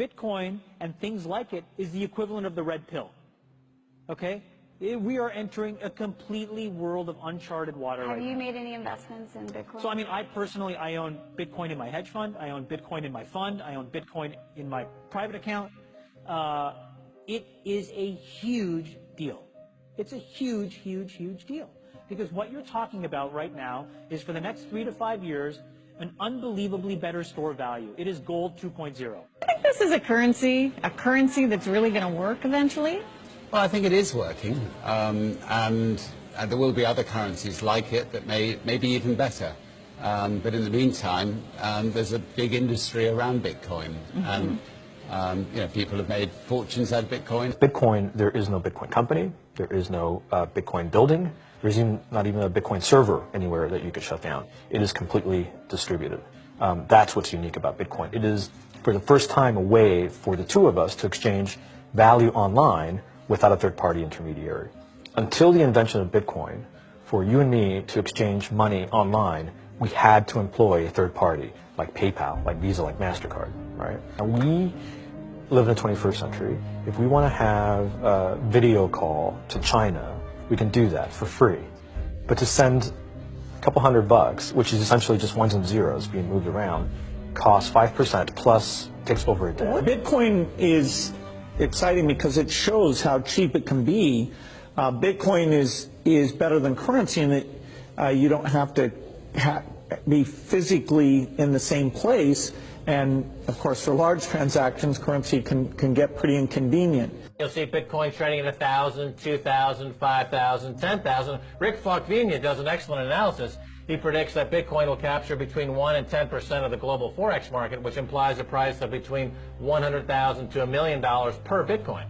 Bitcoin and things like it is the equivalent of the red pill. Okay? We are entering a completely world of uncharted water right now. Have you made any investments in Bitcoin? So, I mean, I own Bitcoin in my hedge fund. I own Bitcoin in my fund. I own Bitcoin in my private account. It is a huge deal. It's a huge, huge, huge deal. Because what you're talking about right now is for the next 3 to 5 years, an unbelievably better store value. It is gold 2.0. I think this is a currency that's really going to work eventually. Well, I think it is working, and there will be other currencies like it that may be even better. But in the meantime, there's a big industry around Bitcoin, and people have made fortunes out of Bitcoin. Bitcoin, there is no Bitcoin company, there is no Bitcoin building, there's not even a Bitcoin server anywhere that you could shut down. It is completely distributed. That's what's unique about Bitcoin. It is, for the first time, a way for the two of us to exchange value online without a third-party intermediary. Until the invention of Bitcoin, for you and me to exchange money online, we had to employ a third party, like PayPal, like Visa, like MasterCard, right? And we live in the 21st century. If we want to have a video call to China, we can do that for free. But to send a couple $100, which is essentially just ones and zeros being moved around, costs 5% plus takes over a day. Bitcoin is exciting because it shows how cheap it can be. Bitcoin is better than currency in that you don't have to be physically in the same place. And of course, for large transactions, currency can get pretty inconvenient. You'll see Bitcoin trading at 1,000, 2,000, 5,000, 10,000. Rick Falkvinia does an excellent analysis. He predicts that Bitcoin will capture between 1 and 10% of the global Forex market, which implies a price of between $100,000 to $1 million per Bitcoin.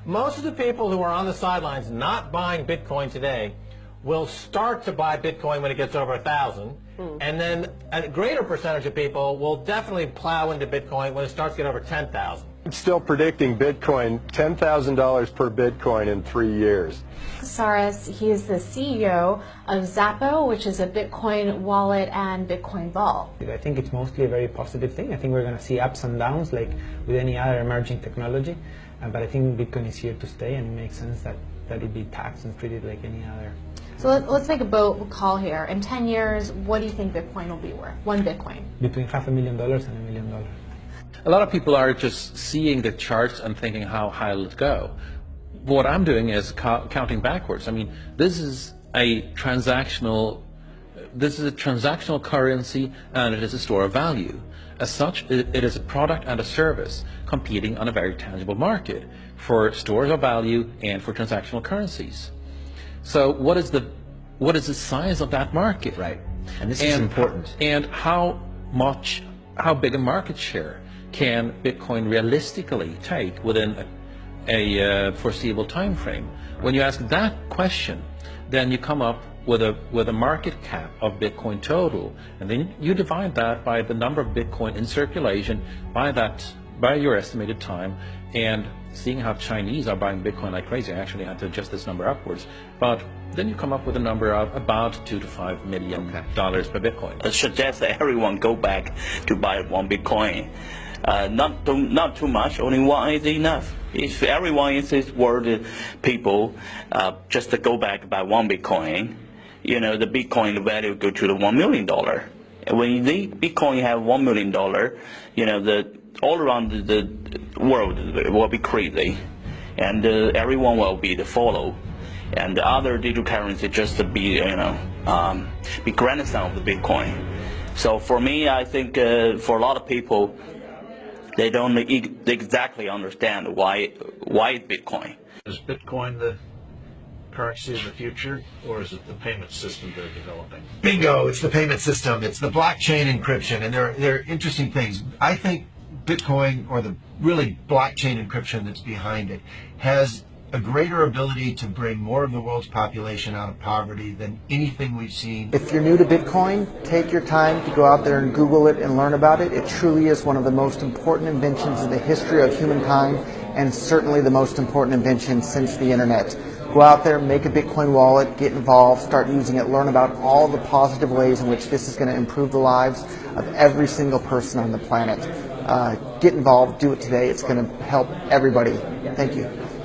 Most of the people who are on the sidelines not buying Bitcoin today will start to buy Bitcoin when it gets over 1,000, and then a greater percentage of people will definitely plow into Bitcoin when it starts to get over 10,000. I'm still predicting Bitcoin, $10,000 per Bitcoin in 3 years. Saras, he is the CEO of Xapo, which is a Bitcoin wallet and Bitcoin vault. I think it's mostly a very positive thing. I think we're going to see ups and downs like with any other emerging technology, but I think Bitcoin is here to stay, and it makes sense that it be taxed and treated like any other. So let's make a bold call here. In 10 years, what do you think Bitcoin will be worth? One Bitcoin? Between $500,000 and $1 million. A lot of people are just seeing the charts and thinking how high will it go. What I'm doing is counting backwards. I mean, this is a transactional currency, and it is a store of value. As such, it is a product and a service competing on a very tangible market for stores of value and for transactional currencies. So what is the size of that market? Right. And this is important. And how big a market share can Bitcoin realistically take within a foreseeable time frame? When you ask that question, then you come up with a market cap of Bitcoin total, and then you divide that by the number of Bitcoin in circulation by your estimated time, and seeing how Chinese are buying Bitcoin like crazy. I actually had to adjust this number upwards, but then you come up with a number of about $2 to $5 million per Bitcoin. I suggest that everyone go back to buy one Bitcoin. Not too much, only one is enough. If everyone in this world, people, just to go back buy one Bitcoin, the Bitcoin value go to the $1 million. And when the Bitcoin have $1 million, all around the world will be crazy, and everyone will be the follow, and the other digital currency just to be grandson of the Bitcoin. So for me, I think for a lot of people, they don't exactly understand why Bitcoin. Is Bitcoin the currency of the future, or is it the payment system they're developing? Bingo! It's the payment system. It's the blockchain encryption, and they're interesting things. I think Bitcoin, or the really blockchain encryption that's behind it, has a greater ability to bring more of the world's population out of poverty than anything we've seen. If you're new to Bitcoin, take your time to go out there and Google it and learn about it. It truly is one of the most important inventions in the history of humankind, and certainly the most important invention since the internet. Go out there, make a Bitcoin wallet, get involved, start using it, learn about all the positive ways in which this is going to improve the lives of every single person on the planet. get involved, do it today. It's going to help everybody. Thank you.